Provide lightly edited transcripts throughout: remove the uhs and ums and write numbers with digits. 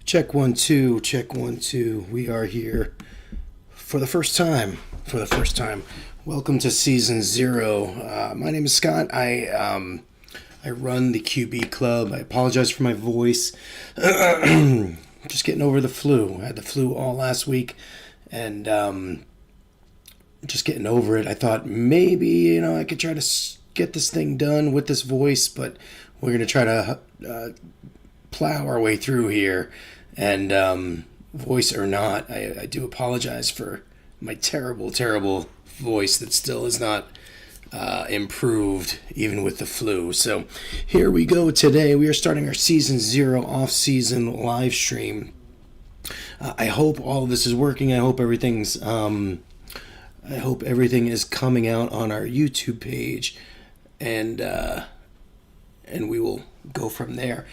Check 1 2, check 1 2. We are here for the first time. Welcome to season 0. My name is Scott. I run the QB Club. I apologize for my voice. Just getting over the flu. I had the flu all last week, and just getting over it. I thought maybe I could try to get this thing done with this voice, but we're gonna try to plow our way through here. And voice or not, I do apologize for my terrible voice that still is not improved even with the flu. So here we go today. We are starting our season 0 off-season live stream. I hope all of this is working. I hope everything is coming out on our YouTube page, and we will go from there.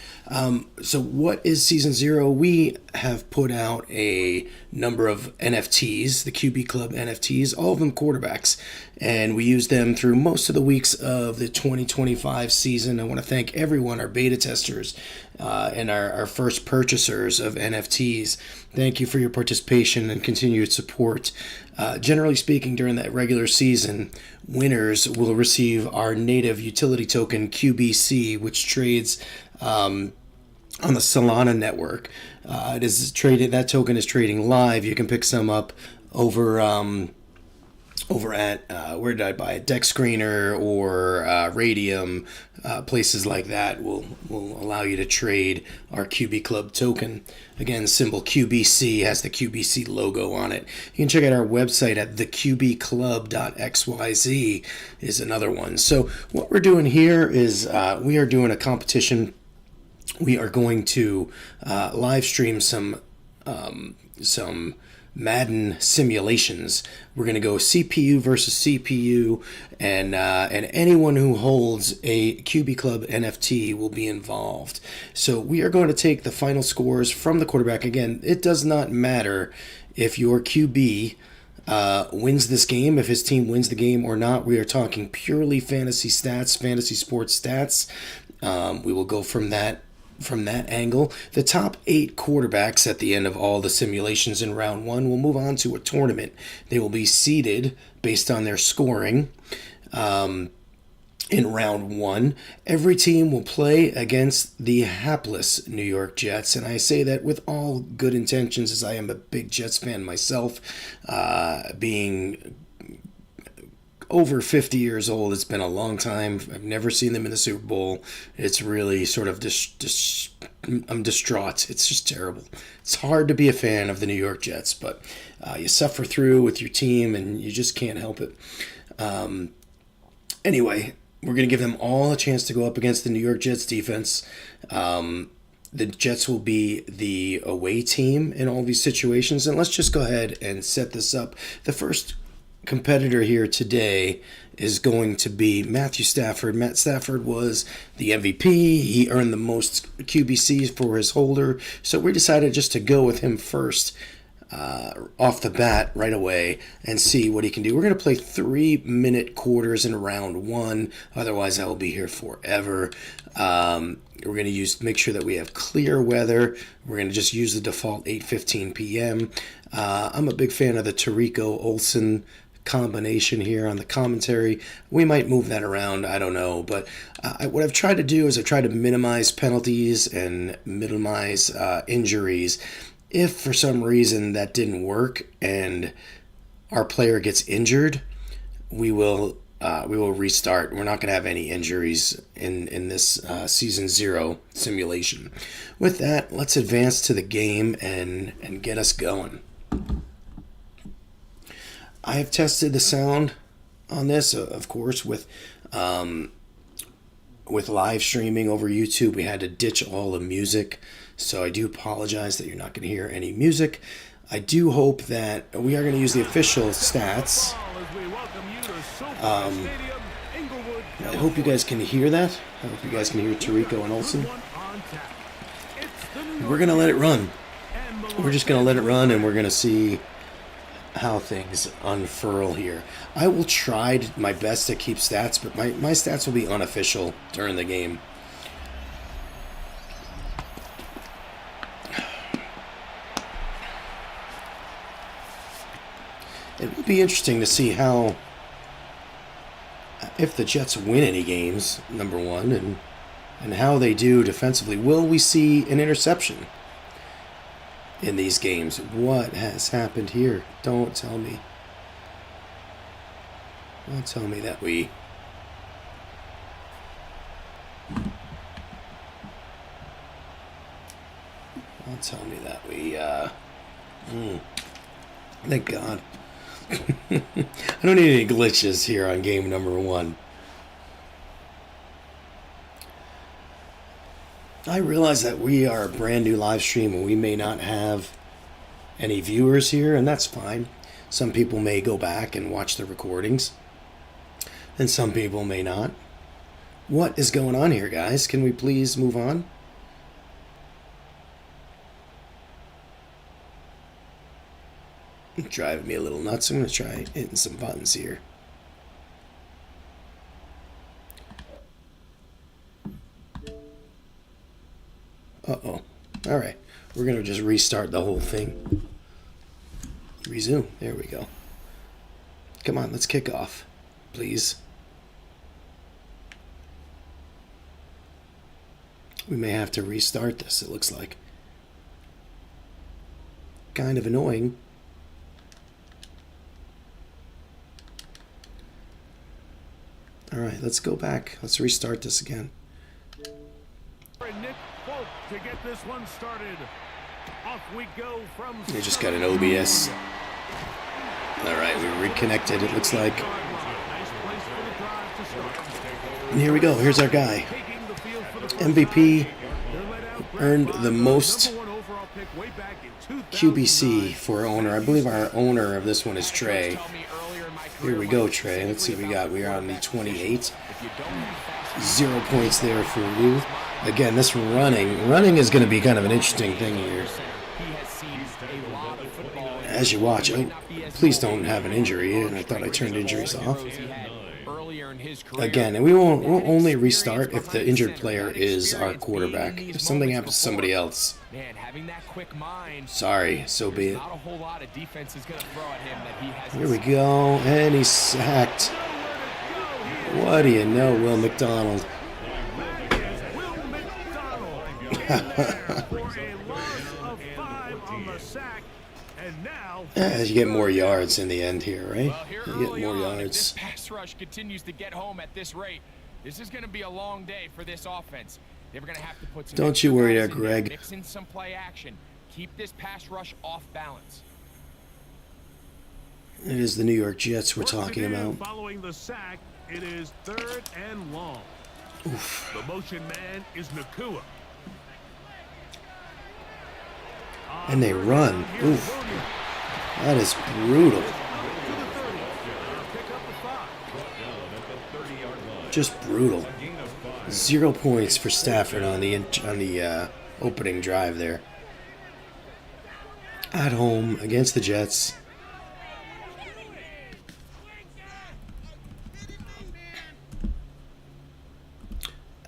So what is season 0? We have put out a number of NFTs, the QB Club NFTs, all of them quarterbacks, and we use them through most of the weeks of the 2025 season. I want to thank everyone, our beta testers and our first purchasers of NFTs. Thank you for your participation and continued support. Generally speaking, during that regular season, winners will receive our native utility token QBC, which trades on the Solana network. It is traded. That token is trading live. You can pick some up over at where did I buy it? Deck Screener or Radium. Places like that will allow you to trade our QB Club token. Again, symbol QBC has the QBC logo on it. You can check out our website at theqbclub.xyz is another one. So what we're doing here is we are doing a competition. We are going to live stream some Madden simulations. We're going to go CPU versus CPU, and anyone who holds a QB Club NFT will be involved. So we are going to take the final scores from the quarterback. Again, it does not matter if your QB wins this game, if his team wins the game or not. We are talking purely fantasy stats, fantasy sports stats. We will go from that angle. The top 8 quarterbacks at the end of all the simulations in round 1 will move on to a tournament. They will be seeded based on their scoring. In round 1, every team will play against the hapless New York Jets, and I say that with all good intentions, as I am a big Jets fan myself, being over 50 years old. It's been a long time. I've never seen them in the Super Bowl. It's really sort of I'm distraught. It's just terrible. It's hard to be a fan of the New York Jets, but you suffer through with your team and you just can't help it. Anyway, we're going to give them all a chance to go up against the New York Jets defense. The Jets will be the away team in all these situations, and let's just go ahead and set this up. The first competitor here today is going to be Matthew Stafford. Matt Stafford was the MVP. He earned the most QBCs for his holder, so we decided just to go with him first off the bat right away and see what he can do. We're going to play 3-minute quarters in round 1. Otherwise, I will be here forever. We're going to make sure that we have clear weather. We're going to just use the default 8:15 p.m. I'm a big fan of the Tirico Olsen combination here on the commentary. We might move that around, I don't know, but what I've tried to do is I've tried to minimize penalties and minimize injuries. If for some reason that didn't work and our player gets injured, we will restart. We're not going to have any injuries in this season 0 simulation. With that, let's advance to the game and get us going. I have tested the sound on this, of course, with live streaming over YouTube. We had to ditch all the music, so I do apologize that you're not going to hear any music. I do hope that we are going to use the official stats. I hope you guys can hear that. I hope you guys can hear Tirico and Olsen. We're going to let it run. We're just going to let it run, and we're going to see how things unfurl here. I will try my best to keep stats, but my stats will be unofficial during the game. be interesting to see how, if the Jets win any games, number one, and how they do defensively. Will we see an interception in these games? What has happened here? Don't tell me. Don't tell me that we... Don't tell me that we, thank God. I don't need any glitches here on game number one. I realize that we are a brand new live stream and we may not have any viewers here, and that's fine. Some people may go back and watch the recordings, and some people may not. What is going on here, guys? Can we please move on? Driving me a little nuts. I'm going to try hitting some buttons here. Uh-oh. All right. We're going to just restart the whole thing. Resume. There we go. Come on, let's kick off, please. We may have to restart this, it looks like. Kind of annoying. All right, let's go back. Let's restart this again. To get this one started. Off we go from... We just got an OBS. All right, we reconnected, it looks like. And here we go. Here's our guy. MVP, earned the most QBC for owner. I believe our owner of this one is Trey. Here we go, Trey. Let's see what we got. We are on the 28. 0 points there for you. Again, this running is going to be kind of an interesting thing here. As you watch, oh, please don't have an injury. And I thought I turned injuries off. Again, and we'll only restart if the injured player is our quarterback. If something happens to somebody else, sorry, so be it. Here we go, and he's sacked. What do you know, Will McDonald? You get more yards in the end here, right? You get more yards. This pass rush continues to get home at this rate. This is going to be a long day for this offense. They're going to have to put some... Don't you worry there, Greg. Mix in some play action. Keep this pass rush off balance. It is the New York Jets we're talking about. Following the sack, it is 3rd and long. Oof. The motion man is Nakua. And they run. Oof. That is brutal. Just brutal. 0 points for Stafford on the opening drive there. At home against the Jets.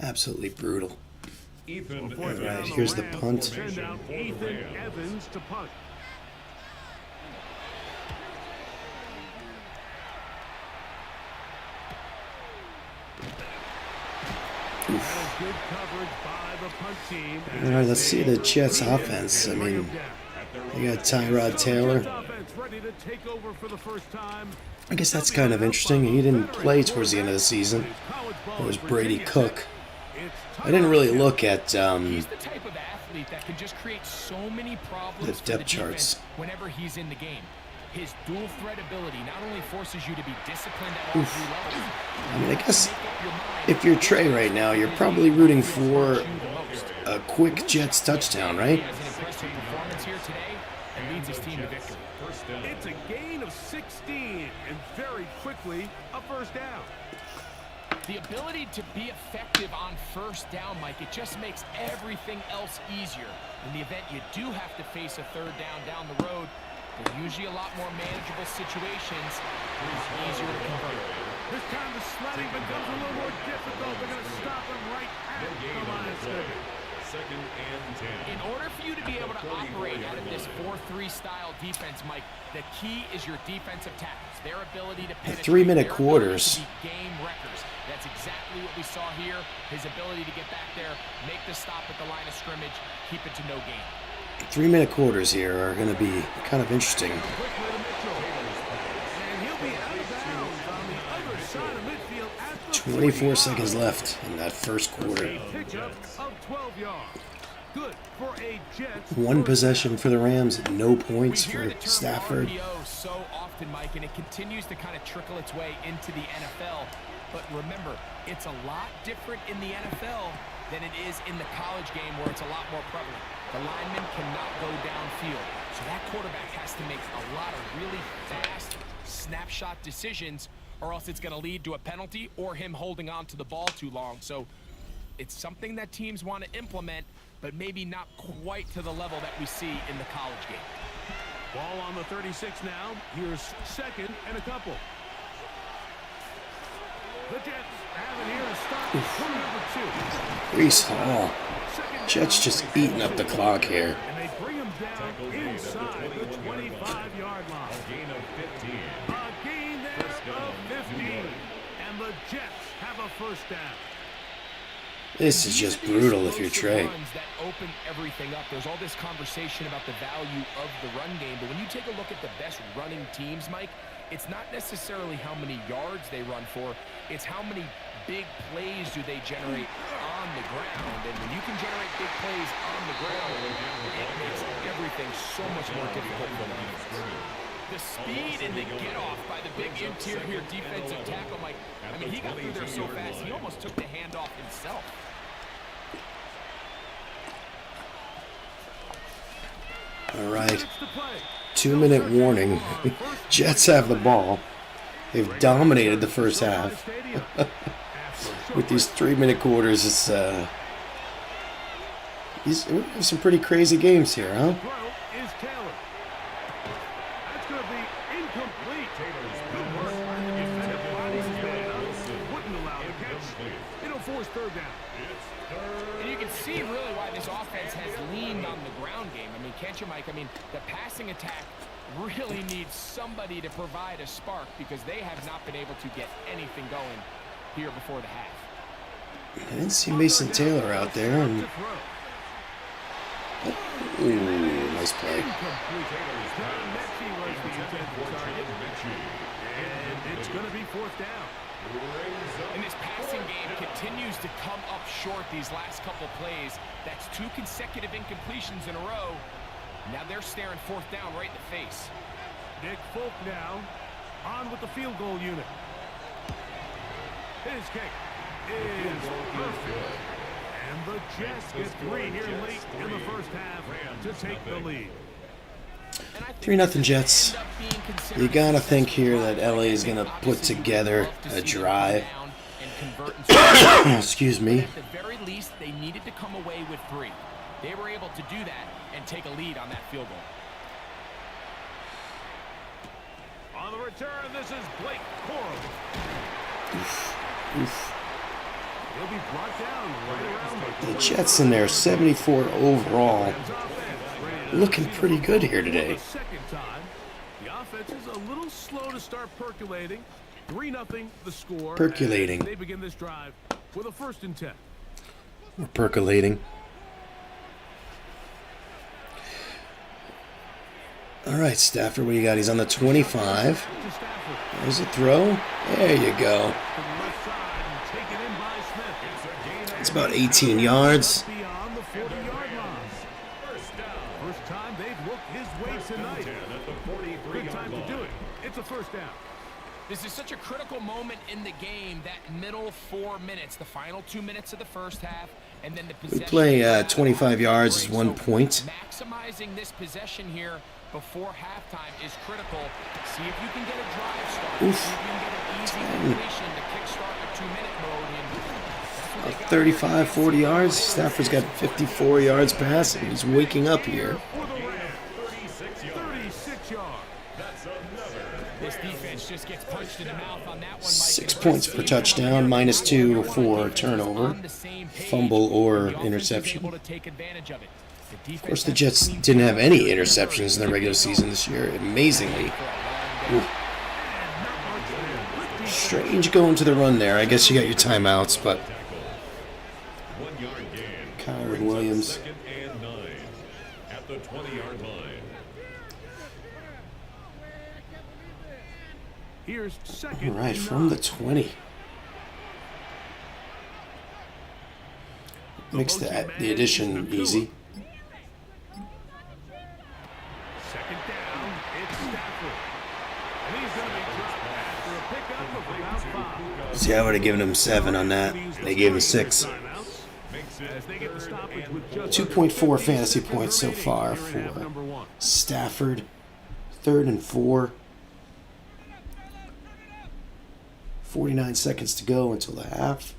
Absolutely brutal. All right, here's the punt. Send out Ethan Evans to punt. Good coverage by the punt team. All right, let's see the Jets offense. I mean, you got Tyrod Taylor. I guess that's kind of interesting. He didn't play towards the end of the season. It was Brady Cook. I didn't really look at He's the type of athlete that can just create so many problems the depth charts whenever he's in the game. His dual threat ability not only forces you to be disciplined at all three levels. I mean, I guess if you're Trey right now, you're probably rooting for a quick Jets touchdown, right? He has an impressive performance here today and leads his team to victory. It's a gain of 16 and very quickly a first down. The ability to be effective on first down, Mike, it just makes everything else easier. In the event you do have to face a third down the road, they're usually a lot more manageable situations. It's easier to convert. This time the sledding becomes a little more difficult. They're going to stop him right at the line of scrimmage. In order for you to be able to operate out of this 4-3 style defense, Mike, the key is your defensive tackles, their ability to penetrate, 3-minute their quarters. ability to be game wreckers. That's exactly what we saw here. His ability to get back there, make the stop at the line of scrimmage, keep it to no gain. 3-minute quarters here are going to be kind of interesting. And he'll be out of bounds on the other side of midfield at the 24 seconds left in that first quarter. A pickup of 12 yards. Good for a Jets. One possession for the Rams, no points We hear for the term Stafford. RPO so often, Mike, and it continues to kind of trickle its way into the NFL. But remember, it's a lot different in the NFL than it is in the college game where it's a lot more prevalent. The lineman cannot go downfield. So that quarterback has to make a lot of really fast snapshot decisions, or else it's going to lead to a penalty or him holding on to the ball too long. So it's something that teams want to implement, but maybe not quite to the level that we see in the college game. Ball on the 36 now. Here's second and a couple. The Jets have it here to start from number 2. Breece Hall. Jets just eating up the clock here. And they bring him down inside the 25-yard line. A gain of 15. A gain there of 15. And the Jets have a first down. This is just brutal if you're Trey. Runs that open everything up. There's all this conversation about the value of the run game, but when you take a look at the best running teams, Mike, it's not necessarily how many yards they run for, it's how many big plays do they generate on the ground. And when you can generate big plays on the ground, it makes everything so much more difficult for them. The speed and the get-off by the big interior defensive tackle, Mike, I mean, he got through there so fast, he almost took the handoff himself. All right. 2-minute warning. Jets have the ball. They've dominated the first half. With these 3-minute quarters, it's we have some pretty crazy games here, huh? Is Taylor. That's going to be incomplete. Good work. Defensive bodies wouldn't allow the catch. It'll force third down. And you can see really why this offense has leaned on the ground game. I mean, can't you, Mike? I mean, the passing attack really needs somebody to provide a spark because they have not been able to get anything going here before the half. I didn't see Mason Taylor out there. Ooh, nice play. And it's going to be fourth down. And this passing game continues to come up short these last couple plays. That's 2 consecutive incompletions in a row. Now they're staring fourth down right in the face. Nick Folk now on with the field goal unit. His kick is perfect. And the Jets get 3 here late in the first half to take the lead. 3-0 Jets. You gotta think here that LA is gonna put together a drive. Excuse me. At the very least, they needed to come away with 3. They were able to do that and take a lead on that field goal. On the return, this is Blake Corum. He'll be brought down right around The Jets in there, 74 overall. Looking pretty good here today. the second time. The offense is a little slow to start percolating. 3-0 the score. Percolating. They begin this drive with a 1st and 10. We're percolating. All right, Stafford, what do you got? He's on the 25. To Stafford. There's a throw. There you go. To the left side and taken in by Smith. It's about 18 yards. Beyond the 40-yard line. First time they've looked his way tonight. Good time to do it. It's a first down. This is such a critical moment in the game, that middle 4 minutes, the final 2 minutes of the first half, and then the possession. We play 25 yards is 1 point. Maximizing this possession here before halftime is critical. See if you can get a drive start. Oof. See if you can get an easy completion to kickstart a 2-minute mode. And that's what they got 35, 40 yards. Stafford's got 54 yards passing. He's waking up here. For the Rams. 36 yards. This defense just gets punched in the mouth on that one, Mike. 6 points per touchdown, -2 for turnover, fumble or interception. Of course, the Jets didn't have any interceptions in the regular season this year, amazingly. Ooh. Strange going to the run there. I guess you got your timeouts, but Kyron Williams. At the 20-yard line. Here's second. All right, from the 20. Makes the addition easy. Second down, it's Stafford. And he's going to be dropped after a pickup of about 5. See, I would have given him 7 on that. They gave him 6. 2.4 fantasy points so far for Stafford. 3rd and 4. 49 seconds to go until the half.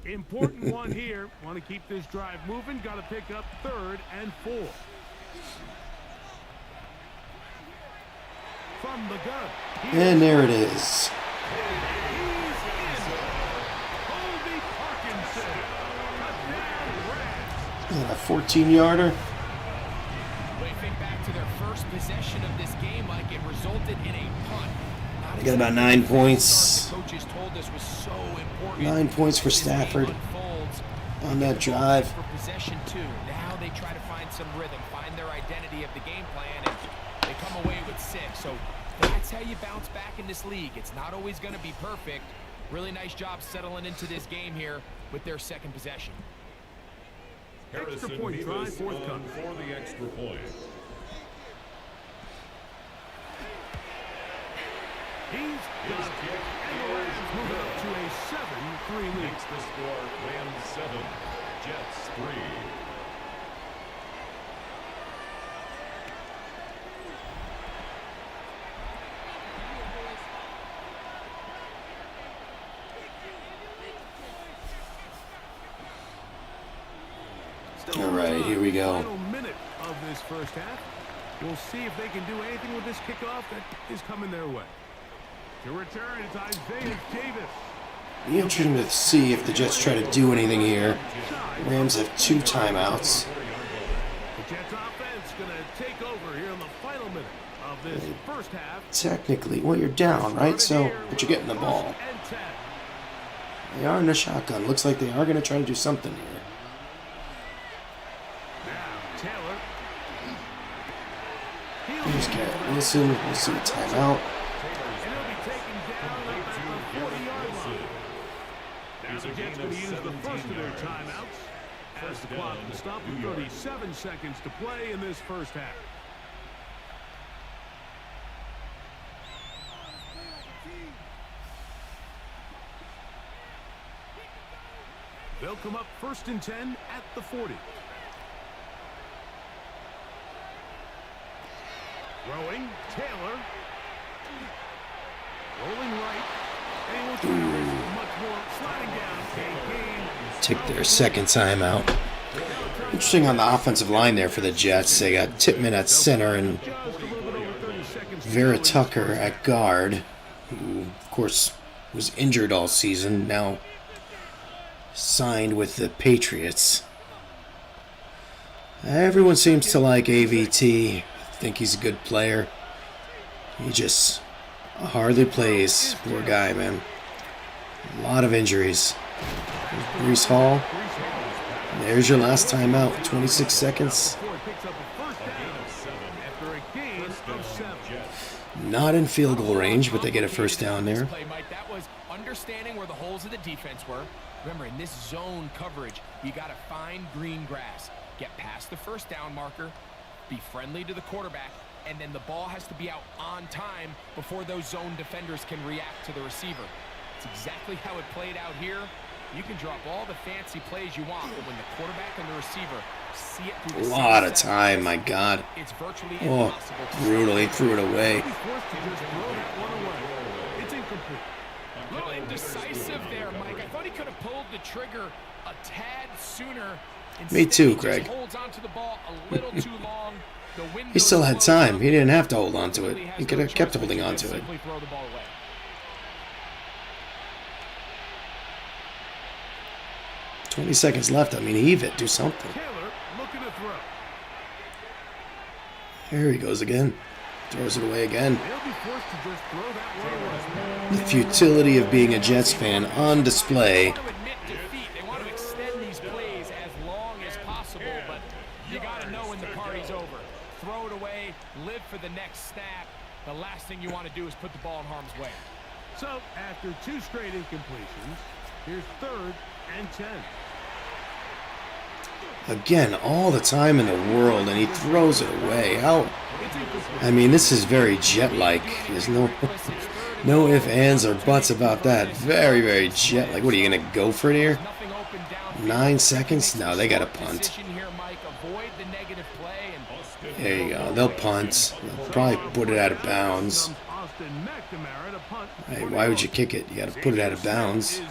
Important one here. Want to keep this drive moving. Got to pick up 3rd and 4. From the gun. And there it is. A 14-yarder. Waving back to their first possession of this game, like it resulted in a punt. They got about 9 points. Coaches told us was so important. 9 points for Stafford on that drive. For possession 2. Now they try to find some rhythm, find their identity of the game plan, and they come away with 6. So that's how you bounce back in this league. It's not always going to be perfect. Really nice job settling into this game here with their second possession. Extra point try, forthcoming. For the extra point. He's got it. And the Rams move it up to a 7-3 lead. Makes the score Rams 7, Jets 3. All right, here we go. Final minute of this first half. We'll see if they can do anything with this kickoff that is coming their way. To return, it's Isaiah Davis. Be interesting to see if the Jets try to do anything here. Rams have 2 timeouts. The Jets offense going to take over here in the final minute of this first half. Technically, well, you're down, right? So, but you're getting the ball. They are in the shotgun. Looks like they are going to try to do something here. Taylor. Here's Garrett Wilson. We'll see a timeout. And he'll be taken down at the 40-yard line. Now the Jets going to use the first of their timeouts as the clock will stop with 37 seconds to play in this first half. They'll come up 1st and 10 at the 40. Throwing, Taylor. Rolling right. And we'll try to race it much more. Sliding down. A game. Take their second timeout. Interesting on the offensive line there for the Jets. They got Tippmann at center and Vera Tucker at guard, who, of course, was injured all season, now signed with the Patriots. Everyone seems to like AVT. Think he's a good player. He just hardly plays. Poor guy, man. A lot of injuries. Breece Hall. There's your last timeout. 26 seconds. Not in field goal range, but they get a first down there. That was understanding where the holes of the defense were. Remember, in this zone coverage, you got to find green grass. Get past the first down marker. Be friendly to the quarterback, and then the ball has to be out on time before those zone defenders can react to the receiver. It's exactly how it played out here. You can drop all the fancy plays you want, but when the quarterback and the receiver see it through the a lot of time, my God. it's virtually Oh, impossible. brutal. He threw it away. It's incomplete. A little indecisive there, Mike. I thought he could have pulled the trigger a tad sooner. Me too, Instead, he Greg. just holds onto the ball a little too long. He still had time. He didn't have to hold on to it. He could have kept holding on to it. 20 seconds left. I mean, heave it. Do something. There he goes again. Throws it away again. The futility of being a Jets fan on display. They want to extend these plays as long as possible, but you got to know when the party's over. Throw it away, live for the next snap. The last thing you want to do is put the ball in harm's way. So, after 2 straight incompletions, here's 3rd and 10. Again, all the time in the world, and he throws it away. How? I mean, this is very Jet-like. There's no ifs, ands, or buts about that. Very, very Jet-like. What, are you going to go for it here? 9 seconds? No, they got to punt. There you go. They'll punt. They'll probably put it out of bounds. Hey, why would you kick it? You got to put it out of bounds.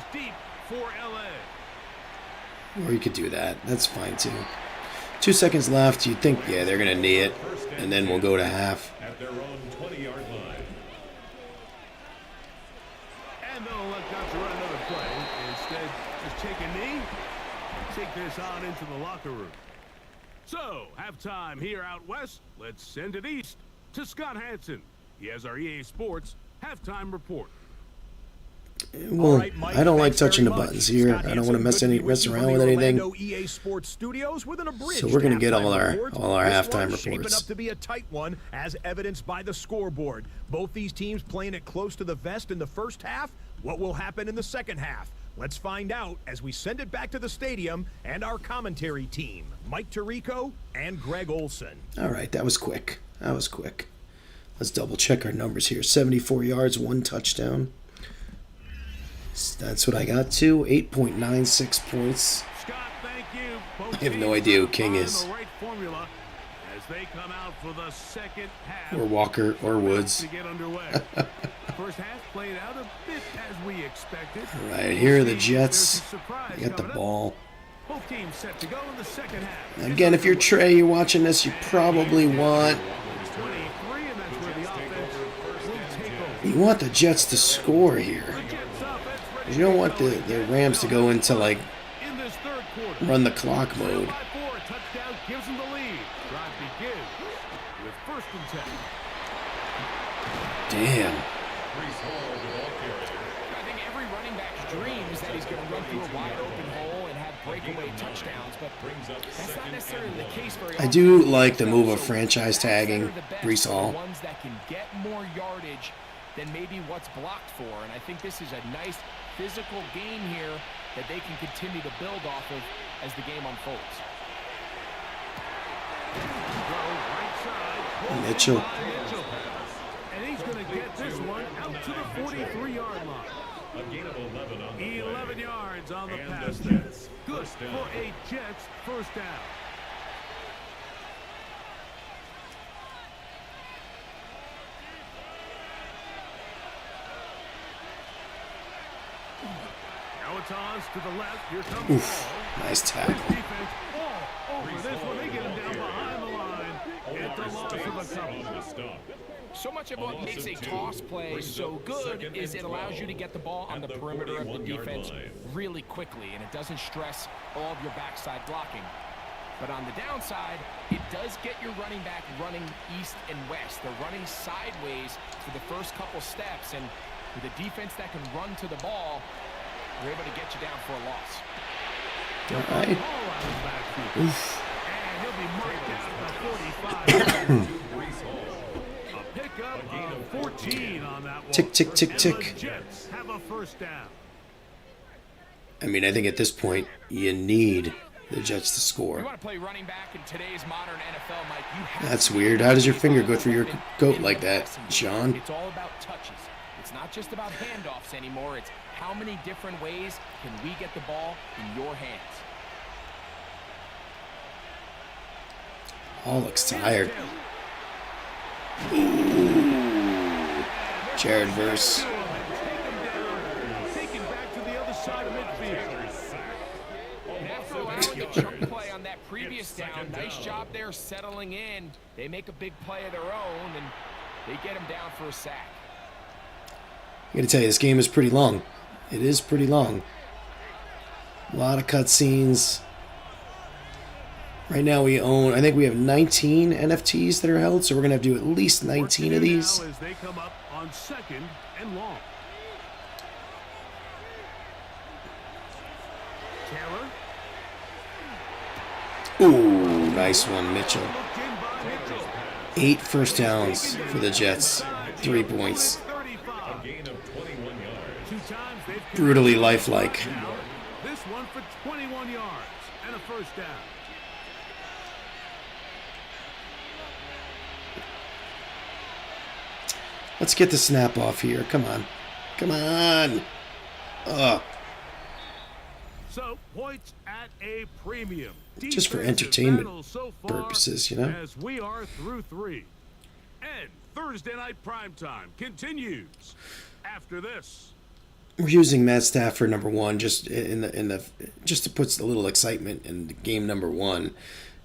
Or you could do that. That's fine, too. 2 seconds left. You'd think, yeah, they're going to knee it. And then we'll go to half. At their own 20-yard line. And they'll let Gus run another play. Instead, just take a knee. Take this on into the locker room. So, halftime here out west. Let's send it east to Scott Hansen. He has our EA Sports halftime report. Well, I don't like touching the buttons here. I don't want to mess around with anything. So we're going to get all our halftime reports. Shaping up to be a tight one, as evidenced by the scoreboard. Both these teams playing it close to the vest in the first half. What will happen in the second half? Let's find out as we send it back to the stadium and our commentary team, Mike Tirico and Greg Olson. All right, that was quick. That was quick. Let's double check our numbers here. 74 yards, 1 touchdown. That's what I got to. 8.96 points. Scott, thank you. Both I have no idea who King is. the right formula as they come out for the second half. Or Walker or Woods. To get underway. First half played out a bit as we expected. All right, here are the Jets. They got the ball. Both teams set to go in the second half. Again, if you're Trey, you're watching this, you probably want 23, and that's where the offense will take over. you want the Jets to score here. You don't want the Rams to go into like In this third quarter, run the clock mode. by 4, a touchdown gives them the lead. Drive begins with 1st and 10. Damn. I think every running back's dream is that he's going to run through a wide open hole and have breakaway touchdowns, but that's not necessarily the case very often. I do like the move of franchise tagging Brees Hall. Ones that can get more yardage than maybe what's blocked for, and I think this is a nice physical game here that they can continue to build off of as the game unfolds. Mitchell. And he's going to get this one out to the 43-yard line. A gain of 11 on the 11 yards on the And pass the there. Jets Good first down. for a Jets first down. Now it's on to the left. Here comes Oof. Ball. Nice tackle. Defense all over this one. They get him down behind the line. At the loss of a couple. on the stop. So much of what makes a toss play so good is it allows you to get the ball on the perimeter of the defense really quickly, and it doesn't stress all of your backside blocking. But on the downside, it does get your running back running east and west. They're running sideways for the first couple steps, and with a defense that can run to the ball, they're able to get you down for a loss. All right. Ball out of the backfield. Oof. And he'll be marked down at the 45. A pickup of 14 on that one. Tick, tick, tick, And tick. the Jets have a first down. I mean, I think at this point, you need the Jets to You score. want to play running back in today's modern NFL, Mike, you have That's to weird. How does your finger go through your in goat the like that, passing game. Sean? It's all about touches. It's not just about handoffs anymore. It's how many different ways can we get the ball in your hands. All looks tired. Jared Verse. Taken back to the other side of midfield. And after allowing a chunk play on that previous down. Nice job there settling in. They make a big play of their own, and they get him down for a sack. I gotta tell you, this game is pretty long. It is pretty long. A lot of cutscenes. Right now we own, I think we have 19 NFTs that are held, so we're going to have to do at least 19 of these. As they come up on 2nd and long. Taylor. Ooh, nice one, Mitchell. 8 first downs for the Jets. 3 points. Brutally lifelike. This one for 21 yards and a first down. Let's get the snap off here. Come on. Come on. Ugh. So, points at a premium. Just for Defensive entertainment battle so far purposes, you know? As we are through 3. And Thursday night primetime continues after this. We're using Matt Stafford #1 just just to put a little excitement in game #1.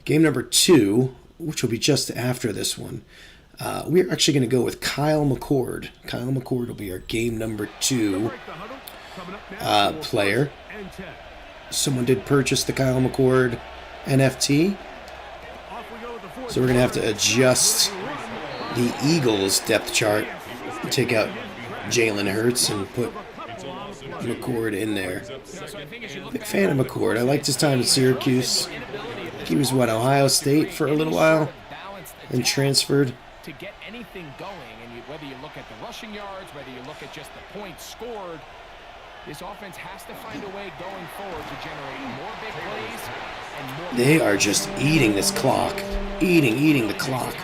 Game #2, which will be just after this one. We're actually going to go with Kyle McCord. Kyle McCord will be our game #2 player. Someone did purchase the Kyle McCord NFT. So we're going to have to adjust the Eagles depth chart and take out Jalen Hurts and put McCord in there. Big fan of McCord. I liked his time at Syracuse. He was, Ohio State for a little while and transferred. To get anything going, and whether you look at the rushing yards, whether you look at just the points scored, this offense has to find a way going forward to generate more big plays and more. They are just eating this clock. Eating the clock.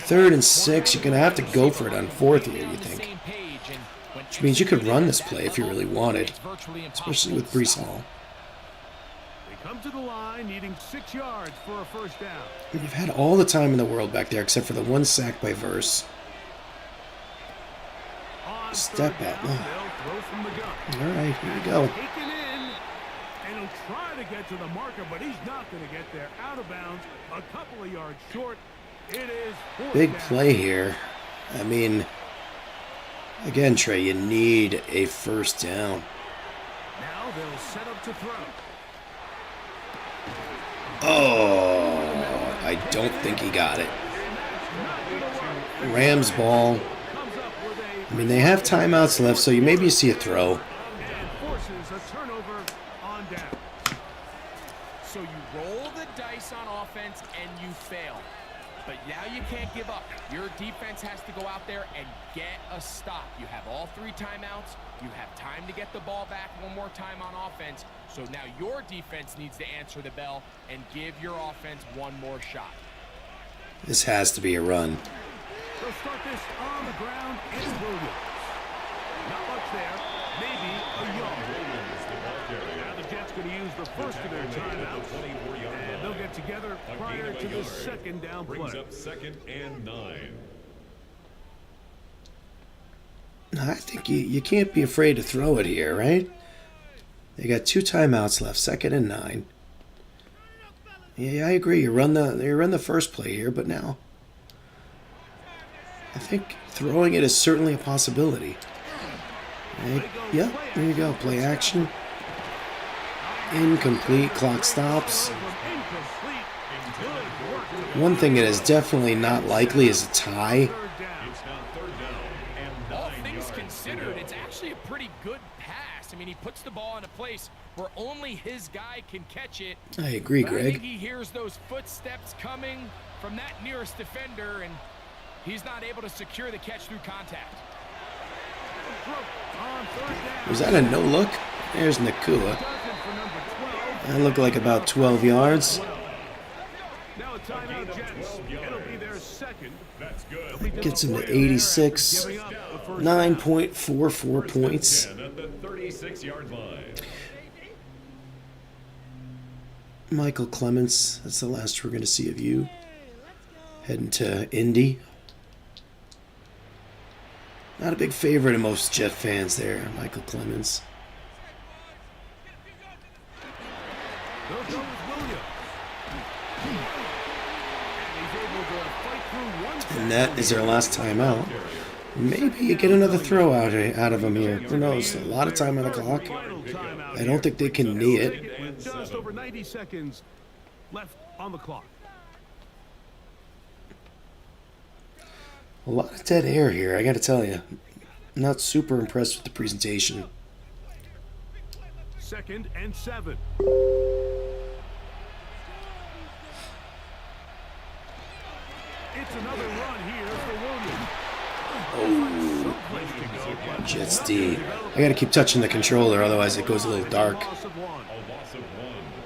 3rd and 6, you're going to have to go for it on 4th here, you think. Which means you could run this play if you really wanted, especially with Breece Hall. Come to the line, needing 6 yards for a first down. You've had all the time in the world back there, except for the 1 sack by Verse. Step out. All right, here we go. Taken in, and he'll try to get to the marker, but he's not going to get there. Out of bounds, a couple of yards short. It is big play here. I mean, again, Trey, you need a first down. Now they'll set up to throw. Oh, I don't think he got it. Rams ball. I mean, they have timeouts left, so maybe you see a throw. And forces a turnover on down. So you roll the dice on offense and you fail. But now you can't give up. Your defense has to go out there and get a stop. You have all 3 timeouts. You have time to get the ball back one more time on offense. So now your defense needs to answer the bell and give your offense one more shot. This has to be a run. They'll start this on the ground. It's Williams. Not much there. Maybe a yard. Now the Jets going to use the first of their timeouts. And they'll get together prior to the 2nd down play. Brings up 2nd and 9. I think you can't be afraid to throw it here, right? They got 2 timeouts left, 2nd and 9. Yeah, I agree. You run the first play here, but now I think throwing it is certainly a possibility. Right? Yep, there you go. Play action. Incomplete. Clock stops. One thing that is definitely not likely is a tie. All things considered, it's actually a pretty good pass. I mean, he puts the ball in a place where only his guy can catch it. I agree, But I think Greg. he hears those footsteps coming from that nearest defender, and he's not able to secure the catch through contact. Was that a no-look? There's Nakua. That looked like about 12 yards. Now a timeout, Jets. It'll be their 2nd. That's good. Gets him to 86. 9.44 points. At the 36-yard line. Michael Clements, that's the last we're going to see of you. Heading to Indy. Not a big favorite of most Jet fans there, Michael Clements. They'll go with And that is their last timeout. Maybe you get another throw out of him here. Who knows? A lot of time on the clock. I don't think they can knee it. With just over 90 seconds left on the clock. A lot of dead air here, I gotta tell you. Not super impressed with the presentation. 2nd and 7. It's another run here for Williams. Oh, Jets D. I gotta keep touching the controller, otherwise it goes a little dark. Loss of 1.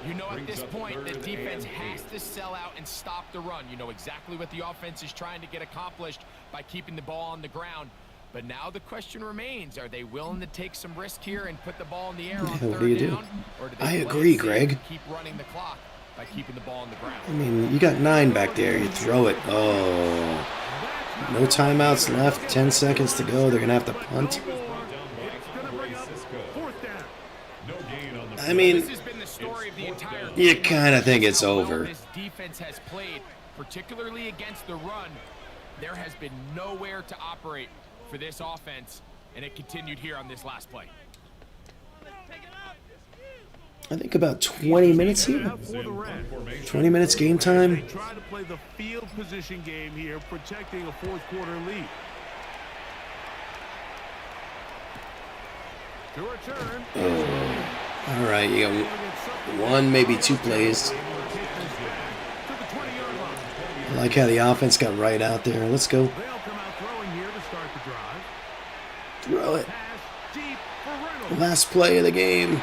You know, at this point, the defense has to sell out and stop the run. You know exactly what the offense is trying to get accomplished by keeping the ball on the ground. But now the question remains, are they willing to take some risk here and put the ball in the air on What third do you do? down? Or do they I play agree, it safe Greg. and keep running the clock by keeping the ball on the ground? I mean, you got 9 back there. You throw it. Oh. No timeouts left. 10 seconds to go. They're going to have to punt. I mean, This has been the story of the entire you game. kind of think it's How well over. This defense has played, particularly against the run. There has been nowhere to operate for this offense, and it continued here on this last play. I think about 20 minutes here. 20 minutes game time. They try to play the field position game here, protecting a fourth quarter lead. To return. All right, you got 1, maybe 2 plays. To the 20-yard line. I like how the offense got right out there. Let's go. They'll come out throwing here to start the drive. Throw it. Pass deep for Reynolds. Last play of the game.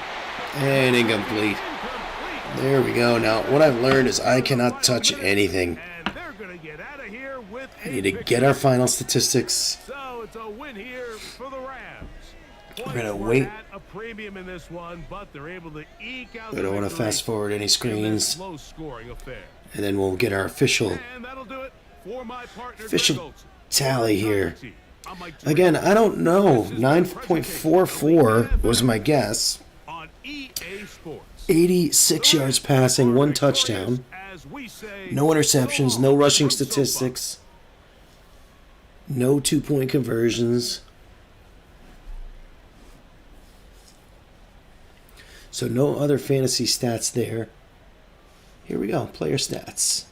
And incomplete. Incomplete. There we go. Now, what I've learned is I cannot touch anything. And they're going to get out of here with I need to get our final statistics. So it's a win here for the Rams. We're gonna Points were wait. at a premium in this one, but they're able to eke out I the don't want to victory fast forward any in this screens. low-scoring affair. And then we'll get our official And that'll do it for my partner, Official Greg Olson. tally here. I'm Mike Again, I don't know. 9.44 was my guess. on EA Sports. 86 yards passing, 1 touchdown. As we say, No interceptions, no rushing statistics. No 2-point conversions. So no other fantasy stats there. Here we go, player stats.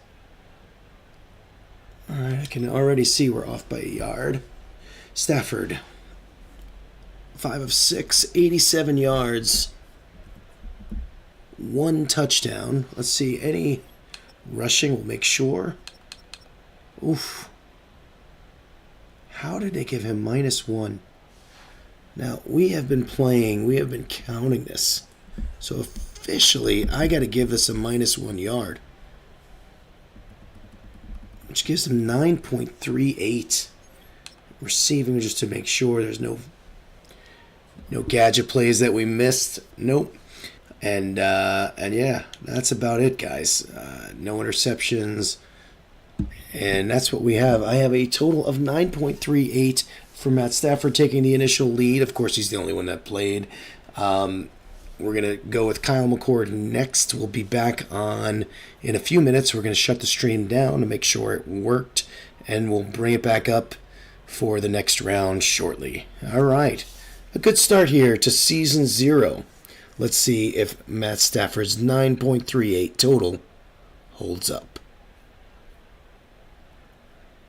All right, I can already see we're off by a yard. Stafford, 5 of 6, 87 yards, 1 touchdown. Let's see, any rushing, we'll make sure. Oof. How did they give him -1? Now, we have been counting this. So officially, I got to give this a -1 yard, which gives him 9.38. Receiving, just to make sure there's no gadget plays that we missed. Nope. And yeah, that's about it, guys. No interceptions. And that's what we have. I have a total of 9.38 for Matt Stafford taking the initial lead. Of course, he's the only one that played. We're going to go with Kyle McCord next. We'll be back on in a few minutes. We're going to shut the stream down to make sure it worked, and we'll bring it back up for the next round shortly. All right. A good start here to Season 0. Let's see if Matt Stafford's 9.38 total holds up.